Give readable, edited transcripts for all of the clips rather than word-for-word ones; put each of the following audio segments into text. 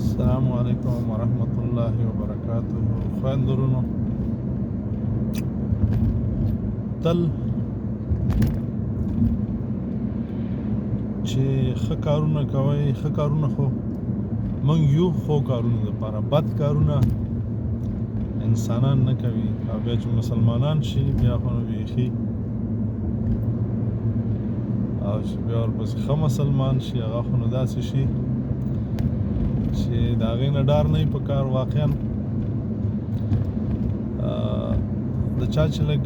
السلام علیکم ورحمت الله وبرکاته. خویندرونو، تل چې ښه کارونه کوئ، ښه کارونه خو موږ یو، خو کارونه دپاره بد کارونه انسانان نه کوي. او بیا چې مسلمانان شي بیا خو نو بیخي، او چې بیا ورپسې ښه مسلمان شي هغه خو نو داسې شي چې د هغې نه ډار نه وي په کار. واقعا د چا چې لږ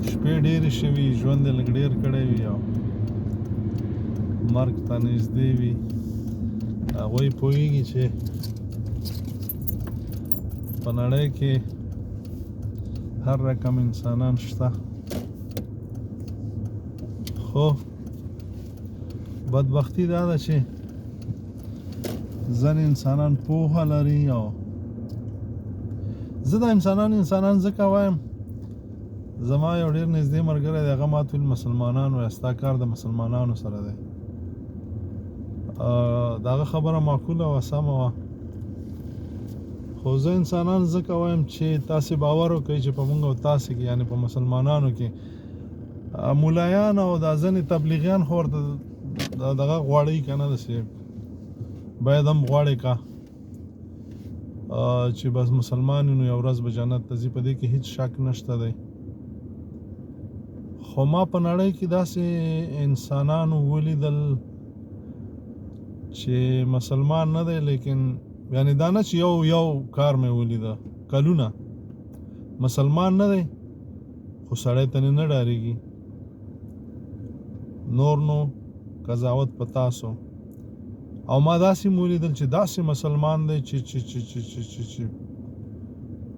شپې ډېرې شوي، ژوند یې لږ ډېر کړی وي او مرګ ته نږدې وي، هغوی پوهېږي چې په نړۍ کې هر رقم انسانان شته، خو بدبختي دا ده چې ځینې انسانان پوهه لري. او زه دا انسانان ځکه وایم، زما یو ډېر نږدې ملګری دی، هغه ماته ویل مسلمانان وایه ستا کار د مسلمانانو سره دی. د هغه خبره معقوله وه، سمه وه، خو زه انسانان ځکه وایم چې تاسې باور وکړئ چې په موږ او تاسې کې، یعنې په مسلمانانو کې مولایان او دا ځینې تبلیغیان خو ورته دغه غواړي که نه، داسې باید هم غواړې که چې بس مسلمان نو یو ورځ به جنت ته ځي، په دې کې هیڅ شک نشته دی. خو ما په نړۍ کې داسې انسانانو ولیدل چې مسلمان نه دی، لیکن یعنې دا نه چې یو کار مې ولیده، کلونه مسلمان نه دی خو سړی ترې نه ډارېږي. نور نو قضاوت په تاسو. او ما داسې ولیدل چې داسې مسلمان دی چې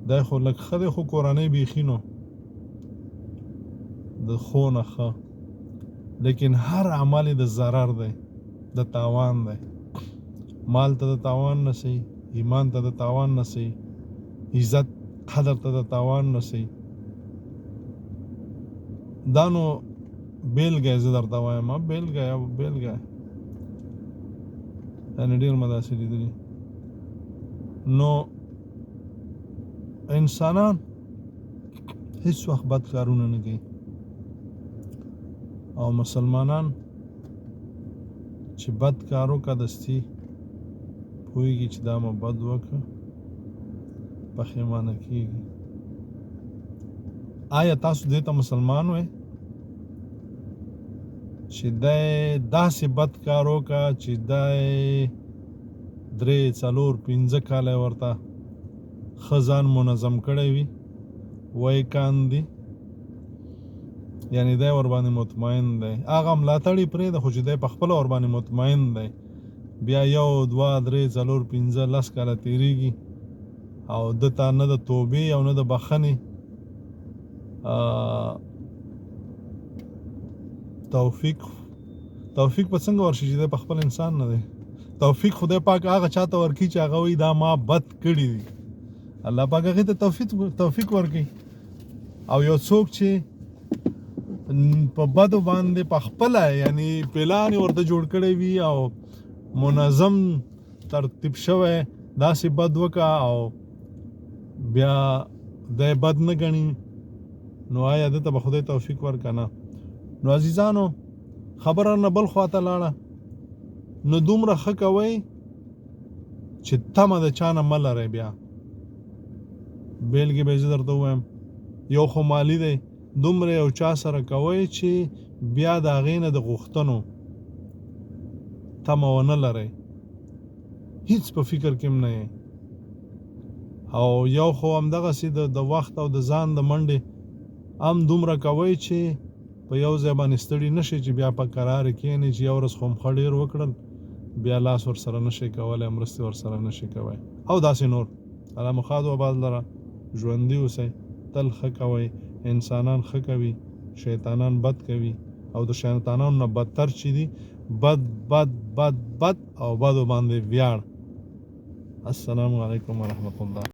دی خو لږ ښه دی، خو کورنۍ بیخي نو د ښو نه ښه، لیکن هر عمل یې د ضرر دی، د تاوان دی. مال ته د تاوان نسی، ایمان ته د تاوان نسی، عزت قدر ته د تاوان نسی. دا نو بیلګه زه درته وایم، بیلګه یعنې ډېر مې داسې لیدلي. نو انسانان هیڅ وخت بد کارونه نه کوي، او مسلمانان چې بد کار وکړه دستي پوهېږي چې دا مې بد وکړه، پښیمانه کېږي. آیا تاسو دې ته مسلمان وئ چې دی داسې بد کار وکړه چې دی 3 4 5 کاله ورته ښه ځان منظم کړی وي، وایي کاندي، یعنې دی ورباندې مطمئن دی. هغه ملاتړ یې پرېږده، خو چې دی پخپله ورباندې مطمئن دی، بیا 1 2 3 4 5 10 کاله تېرېږي او ده ته نه د توبې او نه د بخښنې توفیق به څنګه ورشي چې دی په خپل انسان نه دی. توفیق خدای پاک هغه چاته ورکړي چې هغه وایي دا ما بد کړي دي، الله پاک هغې ته توفیق ورکړي. او یو څوک چې په بدو باندې په خپله یعنې پلان یې ورته جوړ کړی وي او منظم ترتیب شوی، داسې بد وکړه او بیا دی بد نه ګڼي، نو آیا ده ته به خدای توفیق ورکړه؟ نه. نو عزیزانو، خبره نه بل خواته لاړه، نو دومره ښه کوئ چې تمه د چا نه مه لرئ. بیا بیلګې به یې زه درته ووایم، یو خو مالي دی، دومره یو چا سره کوئ چې بیا د هغې نه د غوښتنو تمه ونه لرئ، هیڅ په فکر کې هم نه یې. او یو خو همدغسې د وخت او د ځان د منډې هم دومره کوئ چې په یو ځای باندې ستړي نه شئ چې بیا په کرارې کښېنئ چې یو ورځ خو ښه ډېر وکړل، بیا لاس ورسره نه شئ کولی، مرستې ورسره نه شئ کوی، او داسې نور. الله مو ښاد و آباد لره، ژوندي اوسئ، تل ښه کوئ. انسانان ښه کوي، شیطانان بد کوي، او د شیطانانو نه بدتر چې دي بد بد بد بد او بدو باندې ویاړ. السلام علیکم ورحمت الله.